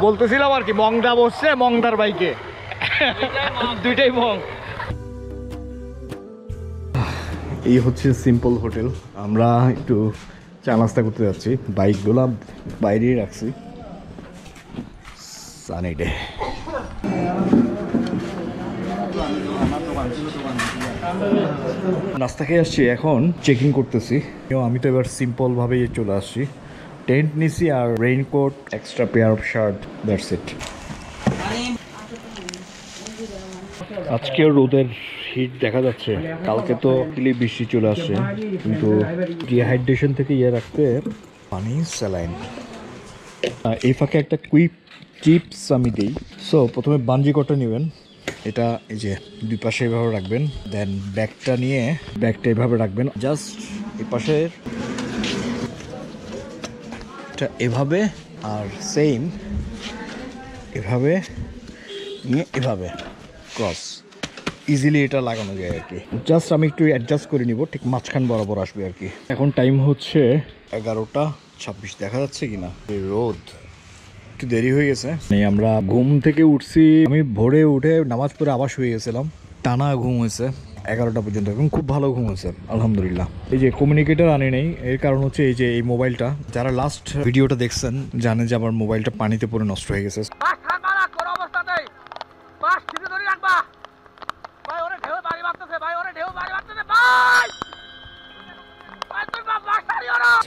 বলতেছিলাম আর কি, মংদা বসছে মংদার বাইকে, দুইটাই মং। এই হচ্ছে সিম্পল হোটেল। আমরা একটু চা নাস্তা করতে যাচ্ছি, বাইকগুলো বাইরেই রাখছি। Sunny day. নাস্তা খেয়ে আসছি, এখন চেকিং করতেছি। আমি তো এবার সিম্পল ভাবেই চলে আসছি। টেন্ট নিছি আর raincoat, extra pair of shirt, that's it. আজকেও রোদের হিট দেখা যাচ্ছে, কালকে তো বৃষ্টি চলে আসছে, কিন্তু ডিহাইড্রেশন থেকে রাখতে পানি, স্যালাইন। এই ফাঁকে একটা কুইক টিপস আমি দিই। সো প্রথমে বাঞ্জি কর্ডটা নেবেন, এটা এই যে দুই পাশে এভাবে রাখবেন, দেন ব্যাগটা নিয়ে ব্যাগটা এভাবে রাখবেন, জাস্ট এই পাশে এভাবে, আর সেম এভাবে নিয়ে এভাবে ক্রস ইজিলি এটা লাগানো যায় আর কি। জাস্ট আমি একটু অ্যাডজাস্ট করে নিব, ঠিক মাঝখান বরাবর আসবে আর কি। এখন টাইম হচ্ছে 11:26, দেখা যাচ্ছে কিনা রোদ একটু দেরি হয়ে গেছে। আমরা ঘুম থেকে উঠছি, আমি ভোরে উঠে নামাজ পড়ে আবার শুয়ে গেছিলাম, টানা ঘুম হয়েছে 11টা পর্যন্ত, এবং খুব ভালো ঘুম হয়েছে আলহামদুলিল্লাহ। এই যে কমিউনিকেটর আনি নেই, এর কারণ হচ্ছে এই যে এই মোবাইলটা, যারা লাস্ট ভিডিওটা দেখছেন জানে যে আমার মোবাইলটা পানিতে পড়ে নষ্ট হয়ে গেছে।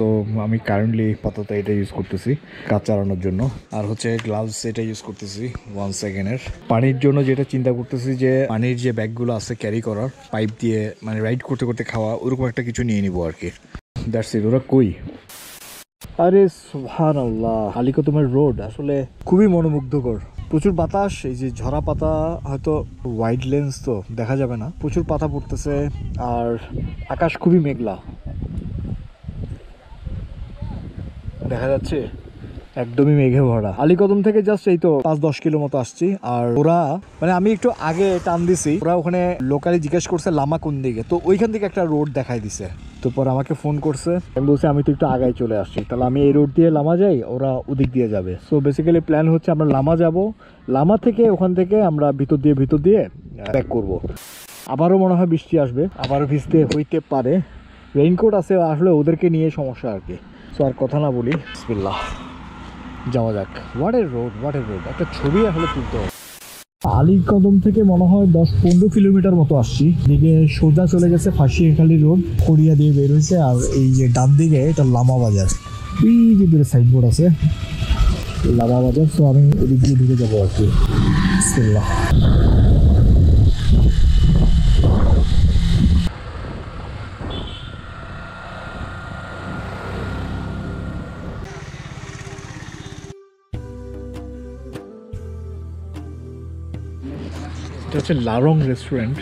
তো আমি কারেন্টলি আপাতত এটা ইউজ করতেছি কাজ চালানোর জন্য, আর হচ্ছে গ্লাভস এটা ইউজ করতেছি 1 সেকেন্ডের। পানির জন্য যেটা চিন্তা করতেছি যে পানির যে ব্যাগগুলো আছে ক্যারি করার, পাইপ দিয়ে মানে রাইড করতে করতে খাওয়া, ওরকম একটা কিছু নিয়ে নিবো আর কি। That's it. ওরা কই? আরে সুবহানাল্লাহ, আলিকা তোমার রোড আসলে খুবই মনোমুগ্ধকর। প্রচুর বাতাস, এই যে ঝরা পাতা, হয়তো ওয়াইড লেন্স তো দেখা যাবে না, প্রচুর পাতা পড়তেছে, আর আকাশ খুবই মেঘলা দেখা যাচ্ছে, একদমই মেঘে ভরা। আলীকদম থেকে জাস্ট এই তো 5-10 কিলো মতো আসছি। আর ওরা মানে আমি একটু আগে টান দিছি, ওরা ওখানে লোকালি জিজ্ঞেস করছে লামা কোন দিকে, তো ওইখান থেকে একটা রোড দেখাই দিছে। তো পরে আমাকে ফোন করছে, আমি বলছি আমি তো একটু আগায় চলে আসছি, তাহলে আমি এই রোড দিয়ে লামা যাই, ওরা ওদিক দিয়ে যাবে। সো বেসিক্যালি প্ল্যান হচ্ছে আমরা লামা যাব, লামা থেকে ওখান থেকে আমরা ভিতর দিয়ে ব্যাক করব। আবারও মনে হয় বৃষ্টি আসবে, আবারও ভিজতে হইতে পারে। রেইনকোট আছে, আসলে ওদেরকে নিয়ে সমস্যা আর কি। সো আর কথা না বলি, বিসমিল্লাহ, যাওয়া যাক। হোয়াট এ রোড, একটা ছবি আসলে তুলতে হবে। আলীকদম থেকে মনে হয় 10-15 কিলোমিটার মতো আসছি, দিকে সোজা চলে গেছে ফাঁসিখালি রোড, খড়িয়া দিয়ে বের হয়েছে। আর এই যে ডান দিকে এটা লামা বাজার, ওই যে সাইনবোর্ড আছে লামা বাজার। সো আমি ওদিক দিয়ে ঢুকে যাবো আর কি। বিসমিল্লাহ। এটা হচ্ছে লারং রেস্টুরেন্ট,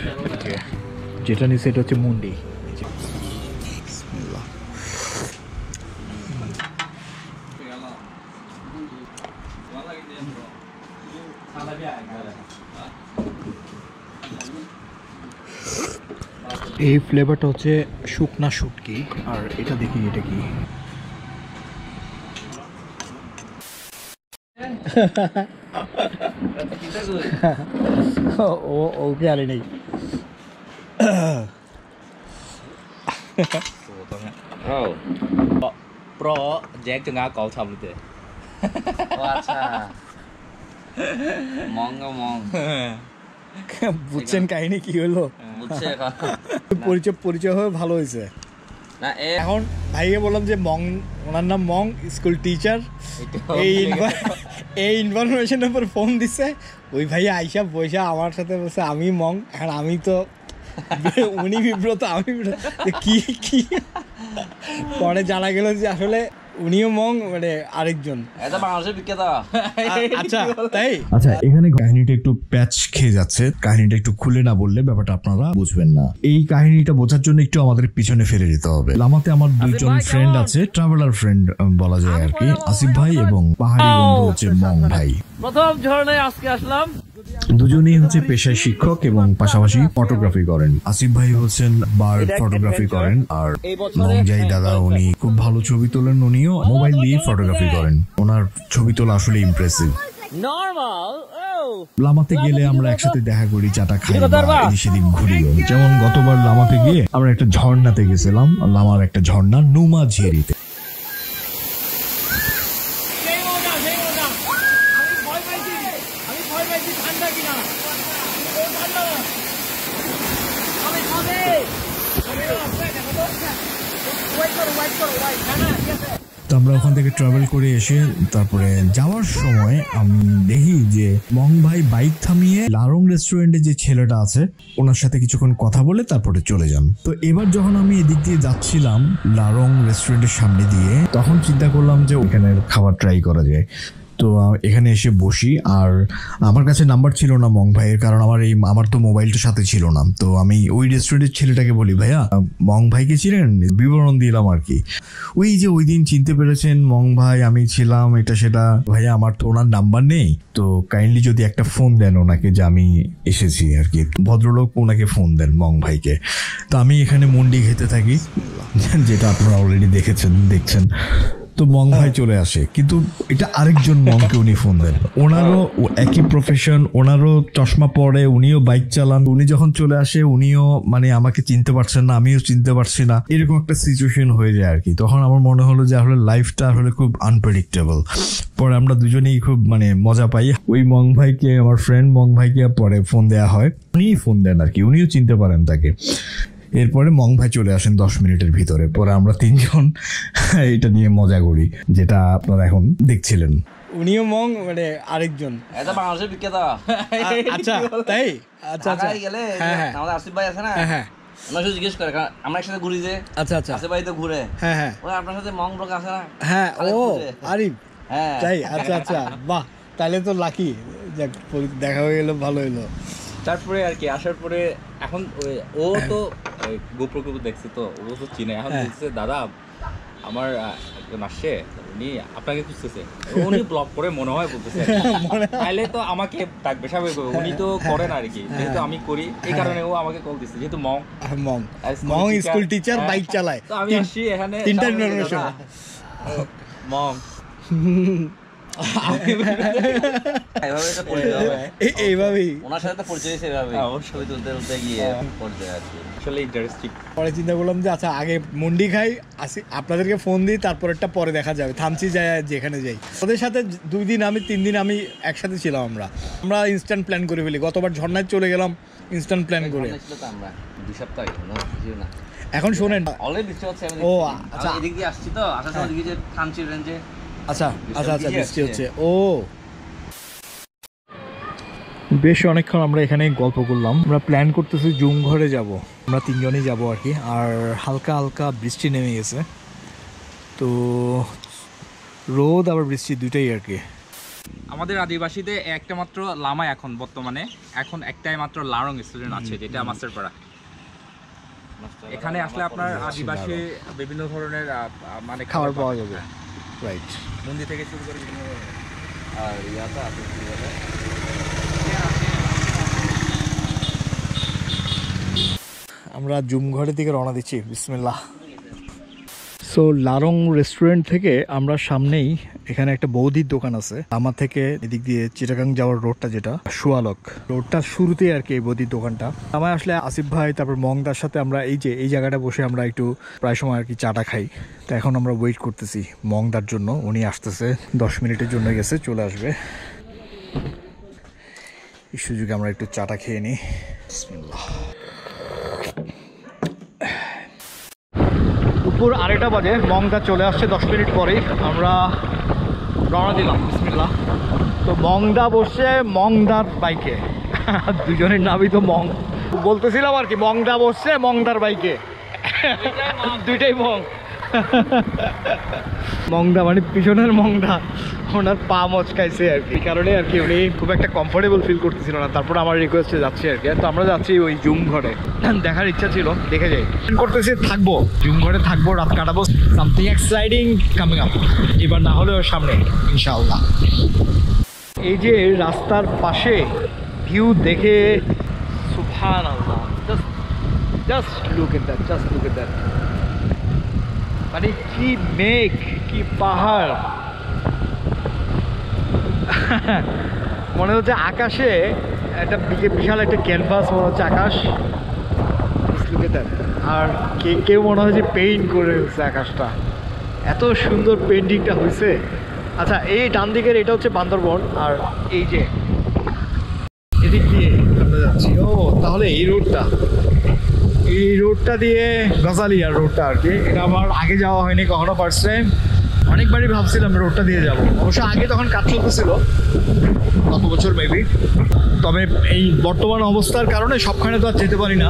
যেটা নিচে এটা হচ্ছে মুন্ডি। এই ফ্লেভারটা হচ্ছে শুকনা শুটকি, আর এটা দেখি এটা কি। ওকে আরে নেই। project nga cậu thầm được আচ্ছা মং মং বুঝছেন কাহিনী কি হলো? বুঝছে পরিচয় হয়ে ভালো হয়েছে না। এখন ভাইকে বললাম যে মং, ওনার নাম মং, স্কুল টিচার। এই ইনফরমেশনের উপর ফোন দিছে, ওই ভাইয়া আইসা বৈশা আমার সাথে বলছে আমি মং। এখন আমি তো উনি বিব্রত, আমি কি পরে জানা গেল যে আসলে উনিও মং, মানে আরেকজন। আচ্ছা তাই। আচ্ছা, এখানে কাহিনীটা একটু প্যাচ খেয়ে যাচ্ছে, কাহিনীটা একটু খুলে না বললে ব্যাপারটা আপনারা বুঝবেন না। এই কাহিনীটা বোঝার জন্য একটু আমাদের পিছনে ফিরে যেতে হবে। লামাতে আমার দুইজন ফ্রেন্ড আছে, ট্রাভেলার ফ্রেন্ড বলা যায় আর কি, আসিফ ভাই এবং পাহাড়ি বন্ধু হচ্ছে মং ভাই। প্রথম ঝরনায় আজকে আসলাম। দুজনেই হচ্ছে পেশায় শিক্ষক এবং পাশাপাশি ফটোগ্রাফি করেন। আসিফ ভাই হচ্ছেন বার্ড ফটোগ্রাফি করেন, আর মংজাই দাদা উনি খুব ভালো ছবি তোলেন, উনিও মোবাইল দিয়ে ফটোগ্রাফি করেন। ওনার ছবি তোলা আসলে ইমপ্রেসিভ। লামাতে গেলে আমরা একসাথে দেখা করি, চাটা খাই, এদিক সেদিক ঘুরিও। যেমন গতবার লামাতে গিয়ে আমরা একটা ঝর্ণাতে গেছিলাম, লামার একটা ঝর্ণা নুমা ঝেরিতে। তো আমরা ওখান থেকে ট্রাভেল করে এসে তারপরে যাওয়ার সময় আমি দেখি যে মং ভাই বাইক থামিয়ে লারং রেস্টুরেন্টে যে ছেলেটা আছে ওনার সাথে কিছুক্ষণ কথা বলে তারপরে চলে যান। তো এবার যখন আমি এদিক দিয়ে যাচ্ছিলাম লারং রেস্টুরেন্টের সামনে দিয়ে, তখন চিন্তা করলাম যে ওখানে খাবার ট্রাই করা যায়। তো এখানে এসে বসি, আর আমার কাছে নাম্বার ছিল না মং ভাইয়ের, কারণ আমার তো মোবাইলটা সাথে ছিল না। তো আমি ওই রেস্টুরেন্টের ছেলেটাকে বলি, ভাইয়া মং ভাইকে চিনেন? বিবরণ দিলাম আর কি, ওই যে ওই দিন চিনতে পেরেছেন মং ভাই, আমি ছিলাম এটা সেটা। ভাইয়া আমার তো ওনার নাম্বার নেই, তো কাইন্ডলি যদি একটা ফোন দেন ওনাকে যে আমি এসেছি আর কি। ভদ্রলোক ওনাকে ফোন দেন মং ভাইকে। তো আমি এখানে মুন্ডি খেতে থাকি, যেটা আপনারা অলরেডি দেখছেন। তো মং ভাই চলে আসে, কিন্তু এটা আরেকজন মংকে উনি ফোন দেন। ওনারও একই প্রফেশন, ওনারও চশমা পরে, উনিও বাইক চালান। উনি যখন চলে আসে উনিও মানে আমাকে চিনতে পারছেন না, আমিও চিনতে পারছি না, এরকম একটা সিচুয়েশন হয়ে যায় আর কি। তখন আমার মনে হলো যে আসলে লাইফটা আসলে খুব আনপ্রেডিক্টেবল। পরে আমরা দুজনেই খুব মানে মজা পাই। ওই মং ভাইকে, আমার ফ্রেন্ড মং ভাইকে পরে ফোন দেওয়া হয়, উনিই ফোন দেন আর কি, উনিও চিনতে পারেন তাকে। এরপরে মং ভাই চলে আসেন 10 মিনিটের ভিতরে। পরে আমরা তিনজন এটা নিয়ে মজা করি, যেটা আপনারা এখন দেখছিলেন। উনিও মং মানে আরেকজন, এটা বাংলাদেশের বিখ্যাত। আচ্ছা তাই? আচ্ছা আচ্ছা, গেলে আমাদের আসিফ ভাই আছে না, হ্যাঁ আমরা শুধু জিজ্ঞেস করে, কারণ আমরা একসাথে ঘুরি যে। আচ্ছা আচ্ছা, আসিফ ভাই তো ঘুরে, হ্যাঁ হ্যাঁ, ওরা আপনার সাথে মং ব্লগ আছে না, হ্যাঁ ও আরিফ, হ্যাঁ তাই? আচ্ছা আচ্ছা, বাহ, তাহলে তো লাকি, যাক দেখা হয়ে গেল, ভালো হলো। তারপরে আর কি আসার পরে এখন ও তো গোপ্রো দেখছে, তো ও তো চিনে। এখন বলছে, দাদা আমার একজন আসছে, উনি আপনাকে খুঁজতেছে, উনি ব্লগ করে মনে হয় বলতেছে, তাহলে তো আমাকে ডাকবে স্বাভাবিক, উনি তো করেন আর কি, যেহেতু আমি করি এই কারণে ও আমাকে কল দিচ্ছে, যেহেতু মং স্কুল টিচার, বাইক চালায়। তো আমি আসছি এখানে তিনটা ইনফরমেশন মং এইভাবেই ওনার সাথে পরিচয় হয়েছে, ছবি তুলতে তুলতে গিয়ে পরিচয় আর কি। আসলে ইন্টারেস্টিং। পরে চিন্তা করলাম যে আচ্ছা আগে মুন্ডি খাই, আসি আপনাদেরকে ফোন দিই, তারপরেরটা পরে দেখা যাবে, থামছি যায় যেখানে যাই। ওদের সাথে 2 দিন আমি 3 দিন আমি একসাথে ছিলাম। আমরা ইনস্ট্যান্ট প্ল্যান করে ফেলি। গতবার ঝর্ণায় চলে গেলাম ইনস্ট্যান্ট প্ল্যান করে। আমরা 2 সপ্তাহ না এখন শোনেন অলরেডি বৃষ্টি হচ্ছে। ও আচ্ছা, এদিক দিয়ে আসছি তো, আসার সময় দিকে যে থামছি রেঞ্জে। আচ্ছা আচ্ছা আচ্ছা, বৃষ্টি হচ্ছে। ও বেশ অনেকক্ষণ আমরা এখানে গল্প করলাম। আমরা প্ল্যান করতেছি জুম ঘরে যাব, আমরা 3 জনই যাবো আর কি। আর হালকা হালকা বৃষ্টি নেমে গেছে, তো রোদ আবার বৃষ্টি দুইটাই আর কি। আমাদের আদিবাসীতে একটা মাত্র লামা এখন বর্তমানে, এখন একটাই মাত্র লারং স্টুডেন্ট আছে, যেটা মাস্টারপাড়া। এখানে আসলে আপনার আদিবাসী বিভিন্ন ধরনের মানে খাবার পাওয়া যাবে, রাইট? মন্দির থেকে শুরু করে বিভিন্ন, আর ইয়াটা আছে আমরা জুম ঘরের দিকে রওনা দিচ্ছি। বিসমিল্লাহ। সো লারং রেস্টুরেন্ট থেকে আমরা সামনেই এখানে একটা বৌদির দোকান আছে। আমার থেকে এদিক দিয়ে চিটাগাং যাওয়ার রোডটা, যেটা সুয়ালক রোডটা শুরুতেই আর কি এই বৌদির দোকানটা। আমার আসলে আসিফ ভাই তারপর মংদার সাথে আমরা এই জায়গাটা বসে আমরা একটু প্রায় সময় আর কি চাটা খাই। তো এখন আমরা ওয়েট করতেছি মংদার জন্য, উনি আসতেছে, 10 মিনিটের জন্য গেছে, চলে আসবে। এই সুযোগে আমরা একটু চাটা খেয়ে নিই। বিসমিল্লাহ। দুপুর 2:30 বাজে, মংদা চলে আসছে 10 মিনিট পরেই। আমরা রওনা দিলাম। বিসমিল্লাহ। তো মংদা বসছে মংদার বাইকে, দুজনের নামই তো মং। বলতেছিলাম আর কি, মংদা বসছে মংদার বাইকে, দুইটাই মং। মংদা মানে পিছনের মংদা, ওনার পা মচকাইছে আর কি, এই কারণে আর কি উনি খুব একটা কমফোর্টেবল ফিল করতেছিল না। তারপর আমার রিকোয়েস্টে যাচ্ছি আর কি। তো আমরা যাচ্ছি ওই জুম ঘরে, দেখার ইচ্ছা ছিল, দেখে যাই। করতেছি থাকবো জুম ঘরে, থাকবো, রাত কাটাবো। সামথিং এক্সাইটিং কামিং আপ, এবার না হলেও সামনে ইনশাআল্লাহ। এই যে রাস্তার পাশে ভিউ দেখে সুবহানাল্লাহ, just look at that, just look at that. মানে কি মেঘ, কি পাহাড়, মনে হচ্ছে আকাশে একটা বিশাল একটা ক্যানভাস মনে হচ্ছে আকাশ। আর কেউ মনে হয় যে পেইন্ট করে হচ্ছে আকাশটা, এত সুন্দর পেন্টিংটা হয়েছে। আচ্ছা, এই ডান দিকের এটা হচ্ছে বান্দরবন, আর এই যে এদিক দিয়ে আমরা যাচ্ছি। ও তাহলে এই রোডটা দিয়ে গজালিয়ার রোডটা আর কি। এটা আমার আগে যাওয়া হয়নি কখনো, ফার্স্ট টাইম। অনেকবারই ভাবছিলাম রোডটা দিয়ে যাব, অবশ্য আগে তখন কাজ চলতেছিল গত বছর মেবি। তবে এই বর্তমান অবস্থার কারণে সবখানে তো আর যেতে পারি না।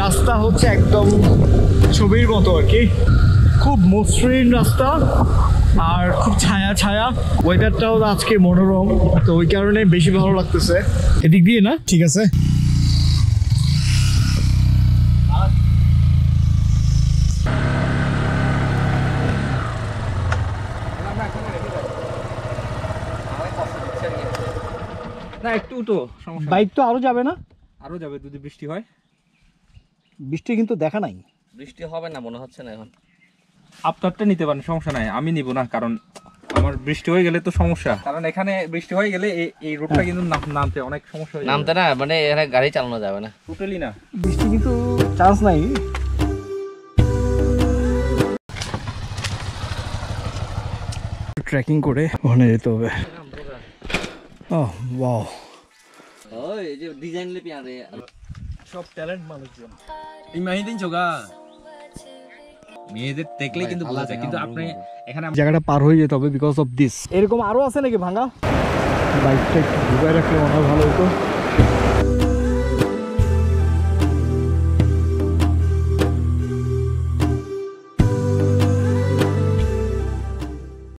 রাস্তা হচ্ছে একদম ছবির মতো আর কি, খুব মসৃণ রাস্তা আর খুব ছায়া। ওয়েদারটাও আজকে মনোরম, তো ওই কারণে বেশি ভালো লাগতেছে। এদিক দিয়ে না, ঠিক আছে। না একটু তো বাইক তো আরো যাবে না? আরো যাবে যদি বৃষ্টি হয়। বৃষ্টি কিন্তু দেখা নাই। বৃষ্টি হবে না মনে হচ্ছে না এখন। আপনারটা নিতে পারেন, সমস্যা নাই, আমি নিব না, কারণ আমার বৃষ্টি হয়ে গেলে তো সমস্যা। কারণ এখানে বৃষ্টি হয়ে গেলে এই রোডটা কিন্তু নামতে অনেক সমস্যা হয়ে যাবে। নামতে না মানে এখানে গাড়ি চালানো যাবে না, টোটালি না। বৃষ্টি কিন্তু চান্স নাই। ট্রেকিং করে ওখানে যেতে হবে। ওহ ওয়াও, ওই যে ডিজাইন লে পিয়ারে সব ট্যালেন্ট মানুষজন। ইমাজিন যোগা মেয়েদের দেখলে কিন্তু বোঝা যায়, কিন্তু আপনি এখানে জায়গাটা পার হয়ে যেতে হবে বিকজ অফ দিস। এরকম আরো আছে নাকি ভাঙা? বাইকটা একটু ঢুকায় রাখলে মনে হয় ভালো হতো।